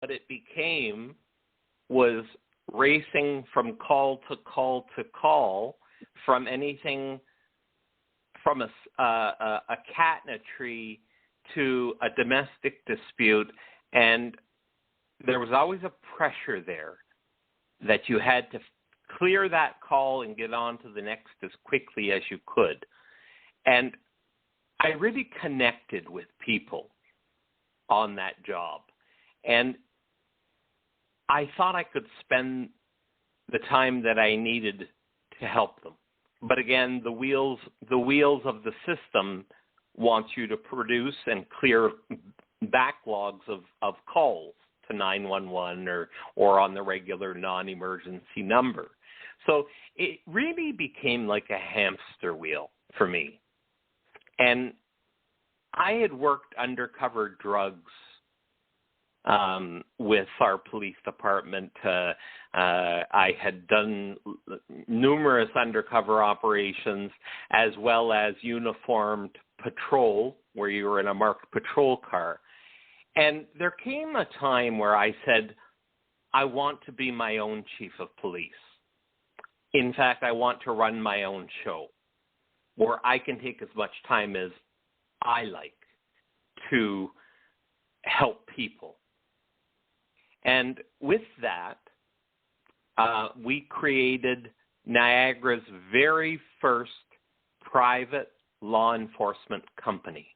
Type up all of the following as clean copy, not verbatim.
what it became was racing from call to call to call, from anything from a cat in a tree to a domestic dispute. And there was always a pressure there that you had to clear that call and get on to the next as quickly as you could. And I really connected with people on that job. And I thought I could spend the time that I needed to help them. But again, the wheels of the system want you to produce and clear backlogs of calls to 911 or on the regular non-emergency number. So it really became like a hamster wheel for me. And I had worked undercover drugs with our police department. I had done numerous undercover operations, as well as uniformed patrol, where you were in a marked patrol car. And there came a time where I said, I want to be my own chief of police. In fact, I want to run my own show where I can take as much time as I like to help people. And with that, we created Niagara's very first private law enforcement company.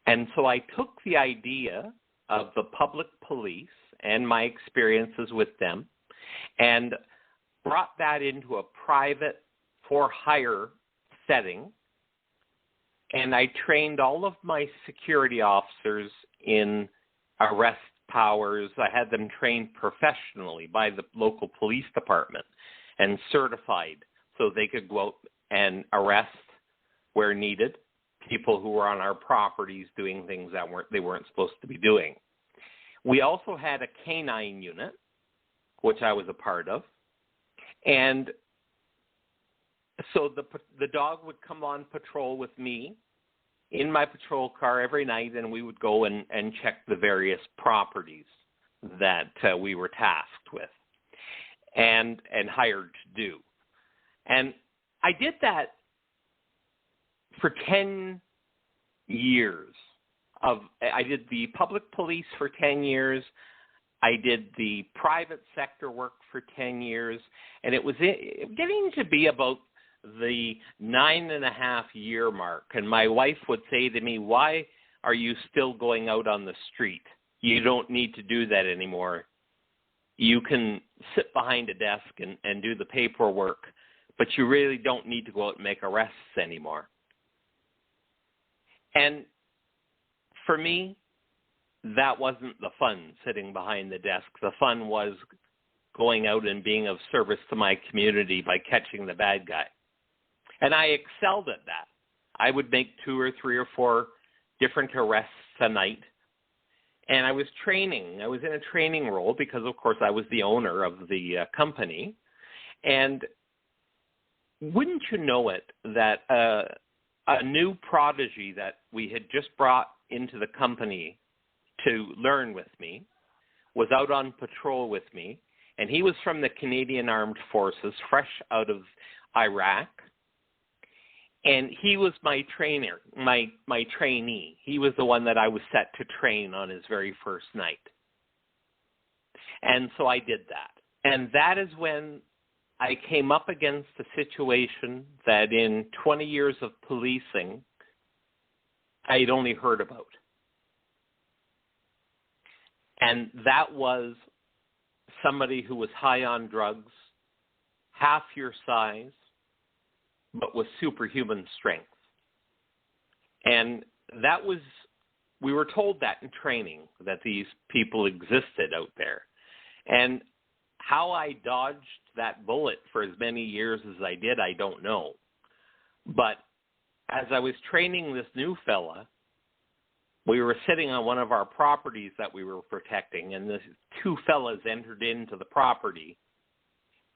And so I took the idea of the public police and my experiences with them and brought that into a private for-hire setting. And I trained all of my security officers in arrest powers. I had them trained professionally by the local police department and certified so they could go out and arrest where needed people who were on our properties doing things that they weren't supposed to be doing. We also had a canine unit, which I was a part of. And so the dog would come on patrol with me in my patrol car every night, and we would go and check the various properties that we were tasked with and hired to do. And I did that for 10 years. I did the public police for 10 years. I did the private sector work for 10 years, and it was getting to be about the 9.5-year mark. And my wife would say to me, why are you still going out on the street? You don't need to do that anymore. You can sit behind a desk and do the paperwork, but you really don't need to go out and make arrests anymore. And for me, that wasn't the fun, sitting behind the desk. The fun was going out and being of service to my community by catching the bad guy. And I excelled at that. I would make 2 or 3 or 4 different arrests a night. And I was training. I was in a training role because, of course, I was the owner of the company. And wouldn't you know it, that a new prodigy that we had just brought into the company to learn with me was out on patrol with me. And he was from the Canadian Armed Forces, fresh out of Iraq. And he was my trainer, my trainee. He was the one that I was set to train on his very first night. And so I did that. And that is when I came up against a situation that in 20 years of policing, I had only heard about. And that was somebody who was high on drugs, half your size, but with superhuman strength. And that was, we were told that in training, that these people existed out there. And how I dodged that bullet for as many years as I did, I don't know. But as I was training this new fella, we were sitting on one of our properties that we were protecting, and the 2 fellas entered into the property.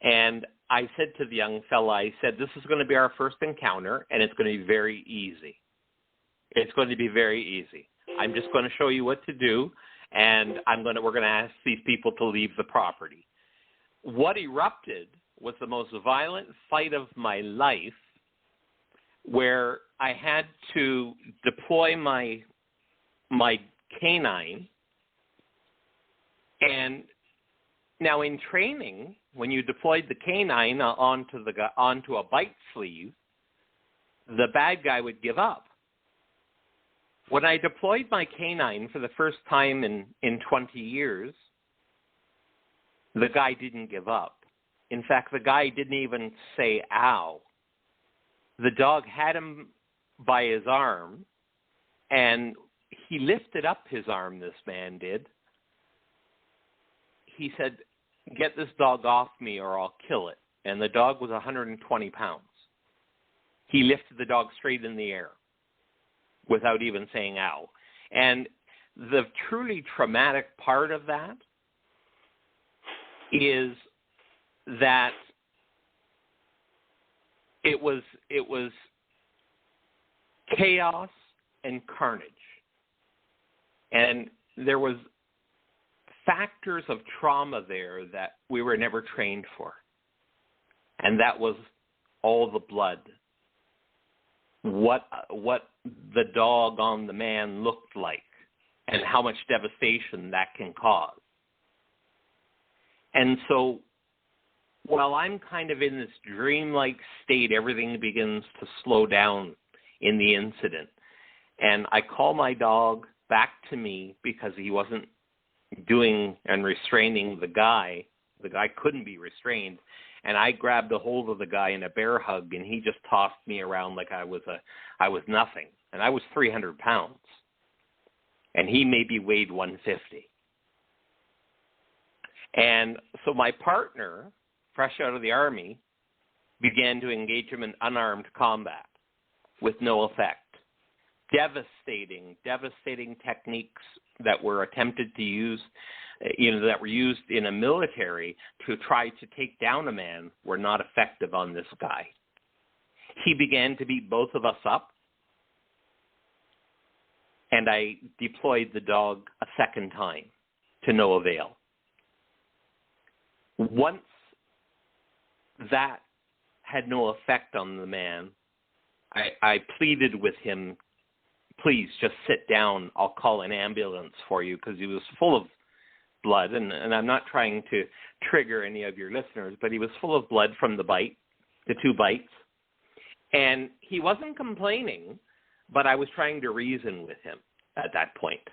And I said to the young fella, I said, this is going to be our first encounter, and it's going to be very easy. It's going to be very easy. I'm just going to show you what to do, and we're going to ask these people to leave the property. What erupted was the most violent fight of my life, where I had to deploy my canine. And now in training, when you deployed the canine onto a bite sleeve, the bad guy would give up. When I deployed my canine for the first time in 20 years, the guy didn't give up. In fact, the guy didn't even say, ow. The dog had him by his arm, and he lifted up his arm, this man did. He said, get this dog off me or I'll kill it. And the dog was 120 pounds. He lifted the dog straight in the air without even saying ow. And the truly traumatic part of that is that it was chaos and carnage. And there was factors of trauma there that we were never trained for. And that was all the blood. What the dog on the man looked like and how much devastation that can cause. And so while I'm kind of in this dreamlike state, everything begins to slow down in the incident. And I call my dog back to me because he wasn't doing and restraining the guy. The guy couldn't be restrained. And I grabbed a hold of the guy in a bear hug, and he just tossed me around like I was nothing. And I was 300 pounds. And he maybe weighed 150. And so my partner, fresh out of the Army, began to engage him in unarmed combat with no effect. Devastating techniques that were attempted to use, that were used in a military to try to take down a man were not effective on this guy. He began to beat both of us up, and I deployed the dog a second time to no avail. Once that had no effect on the man, I pleaded with him, please just sit down, I'll call an ambulance for you, because he was full of blood, and I'm not trying to trigger any of your listeners, but he was full of blood from the two bites, and he wasn't complaining, but I was trying to reason with him at that point.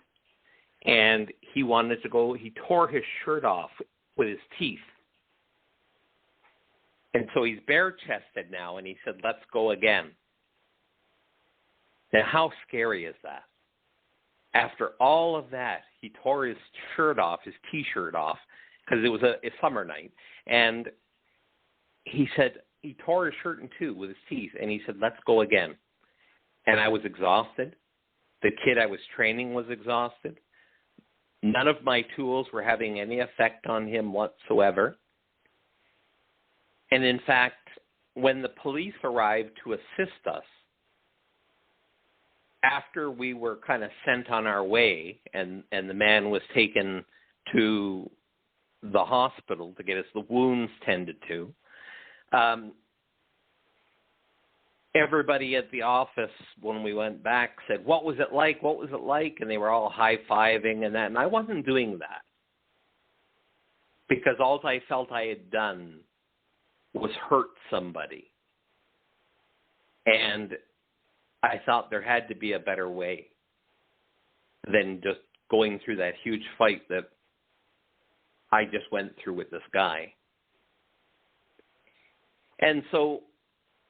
And he wanted to go, he tore his shirt off with his teeth. And so he's bare-chested now, and he said, let's go again. Now, how scary is that? After all of that, he tore his shirt off, his T-shirt off, because it was a summer night. And he said, he tore his shirt in two with his teeth, and he said, let's go again. And I was exhausted. The kid I was training was exhausted. None of my tools were having any effect on him whatsoever. And in fact, when the police arrived to assist us, after we were kind of sent on our way and the man was taken to the hospital to get his wounds tended to, everybody at the office, when we went back, said, what was it like? What was it like? And they were all high-fiving and that. And I wasn't doing that because all I felt I had done was hurt somebody. And I thought there had to be a better way than just going through that huge fight that I just went through with this guy. And so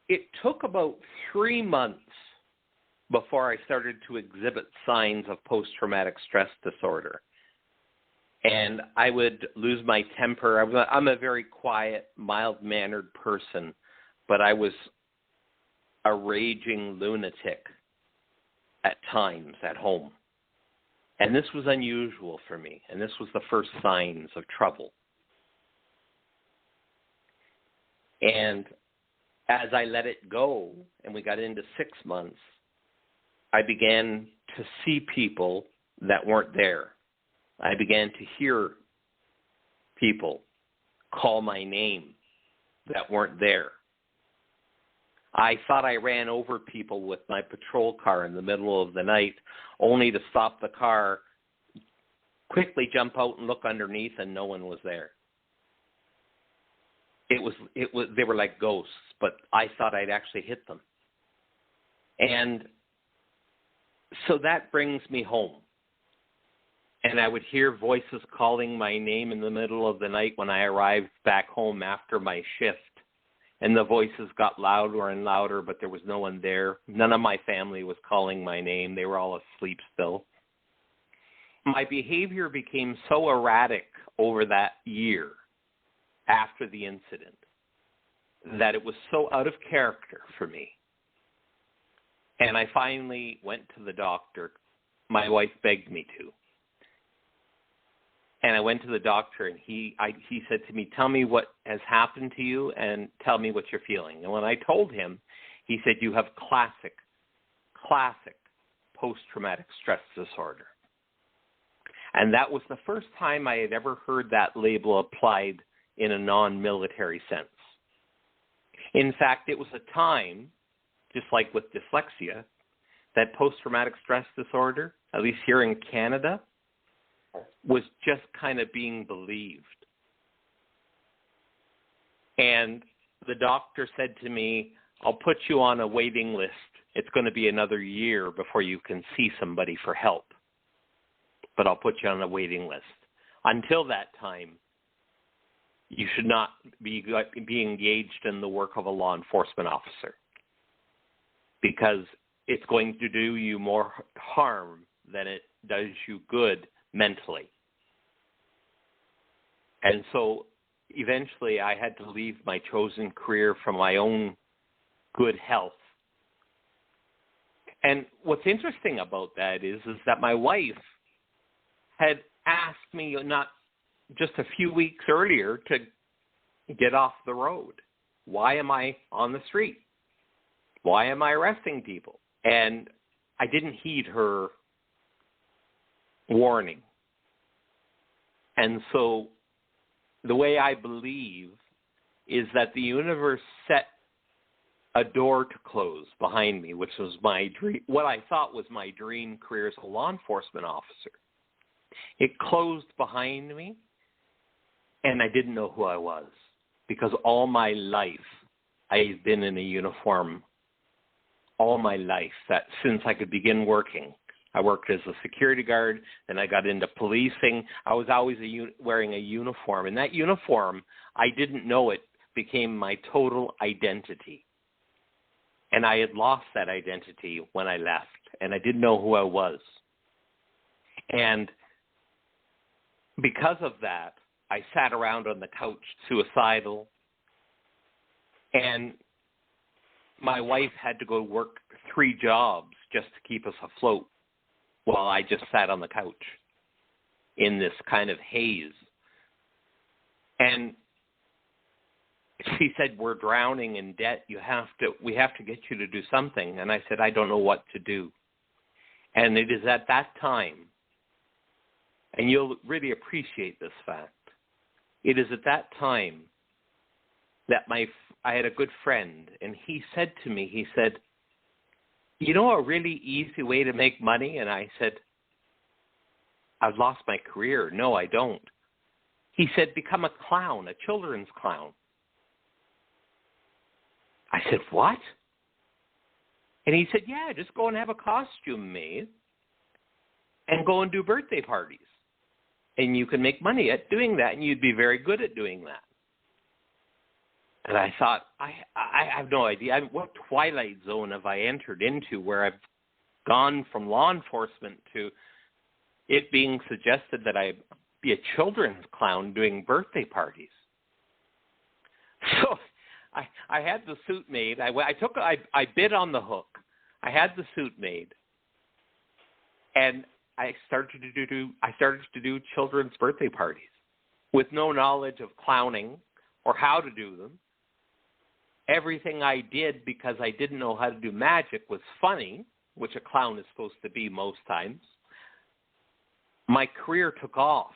it took about 3 months before I started to exhibit signs of post-traumatic stress disorder. And I would lose my temper. I'm a very quiet, mild-mannered person, but I was a raging lunatic at times at home. And this was unusual for me, and this was the first signs of trouble. And as I let it go, and we got into 6 months, I began to see people that weren't there. I began to hear people call my name that weren't there. I thought I ran over people with my patrol car in the middle of the night, only to stop the car, quickly jump out and look underneath, and no one was there. They were like ghosts, but I thought I'd actually hit them. And so that brings me home. And I would hear voices calling my name in the middle of the night when I arrived back home after my shift. And the voices got louder and louder, but there was no one there. None of my family was calling my name. They were all asleep still. My behavior became so erratic over that year after the incident that it was so out of character for me. And I finally went to the doctor. My wife begged me to. And I went to the doctor, and he said to me, "Tell me what has happened to you and tell me what you're feeling." And when I told him, he said, "You have classic post-traumatic stress disorder." And that was the first time I had ever heard that label applied in a non-military sense. In fact, it was a time, just like with dyslexia, that post-traumatic stress disorder, at least here in Canada, was just kind of being believed. And the doctor said to me, "I'll put you on a waiting list. It's going to be another year before you can see somebody for help. But I'll put you on a waiting list. Until that time, you should not be engaged in the work of a law enforcement officer, because it's going to do you more harm than it does you good mentally." And so eventually I had to leave my chosen career for my own good health. And what's interesting about that is that my wife had asked me not just a few weeks earlier to get off the road. Why am I on the street? Why am I arresting people? And I didn't heed her warning. And so the way I believe is that the universe set a door to close behind me, which was my dream, what I thought was my dream career as a law enforcement officer. It closed behind me, and I didn't know who I was, because all my life I've been in a uniform. All my life, that since I could begin working. I worked as a security guard, then I got into policing. I was always wearing a uniform, and that uniform, I didn't know it, became my total identity. And I had lost that identity when I left, and I didn't know who I was. And because of that, I sat around on the couch suicidal, and my wife had to go work 3 jobs just to keep us afloat while I just sat on the couch in this kind of haze. And she said, "We're drowning in debt. We have to get you to do something." And I said, "I don't know what to do." And it is at that time, and you'll really appreciate this fact, it is at that time that I had a good friend, and he said to me, he said, "You know a really easy way to make money?" And I said, "I've lost my career." "No, I don't." He said, "Become a clown, a children's clown." I said, "What?" And he said, "Yeah, just go and have a costume made and go and do birthday parties. And you can make money at doing that, and you'd be very good at doing that." And I thought, I have no idea. What twilight zone have I entered into where I've gone from law enforcement to it being suggested that I be a children's clown doing birthday parties? So I had the suit made. I bid on the hook. I had the suit made, and I started to do children's birthday parties with no knowledge of clowning or how to do them. Everything I did, because I didn't know how to do magic, was funny, which a clown is supposed to be most times. my career took off.